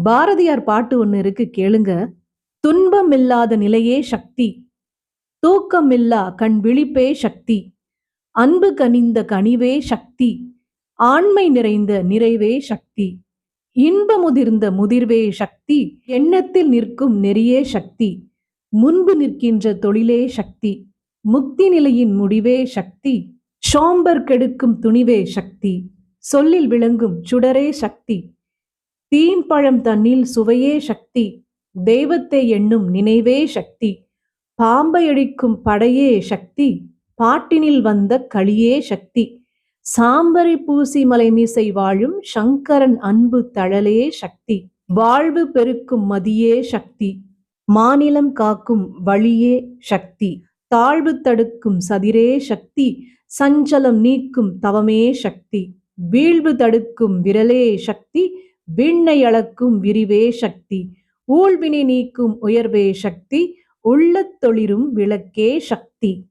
பாரதியார் பாட்டு ஒண்ணு இருக்கு கேளுங்க. துன்பமில்லாத நிலையே சக்தி, தூக்கமில்லா கண் விழிப்பே சக்தி, அன்பு கனிந்த கனிவே சக்தி, ஆண்மை நிறைந்த நிறைவே சக்தி, இன்பமுதிர்ந்த முதிர்வே சக்தி, எண்ணத்தில் நிற்கும் நெறியே சக்தி, முன்பு நிற்கின்ற தொழிலே சக்தி, முக்தி நிலையின் முடிவே சக்தி, சோம்பர் கெடுக்கும் துணிவே சக்தி, சொல்லில் விளங்கும் சுடரே சக்தி, தீம்பழம் தன்னில் சுவையே சக்தி, தெய்வத்தை எண்ணும் நினைவே சக்தி, பாம்பை அடிக்கும் படையே சக்தி, பாட்டினில் வந்த களியே சக்தி, சாம்பரை பூசி மலைமிசை வாழும் சங்கரன் அன்பு தழலே சக்தி, வாழ்வு பெருக்கும் மதியே சக்தி, மாநிலம் காக்கும் வழியே சக்தி, தாழ்வு தடுக்கும் சதிரே சக்தி, சஞ்சலம் நீக்கும் தவமே சக்தி, வீழ்வு தடுக்கும் விரலே சக்தி, விண்ணை அளக்கும் விரிவே சக்தி, ஊழ்வினை நீக்கும் உயர்வே சக்தி, உள்ளத் தொளிரும் விளக்கே சக்தி.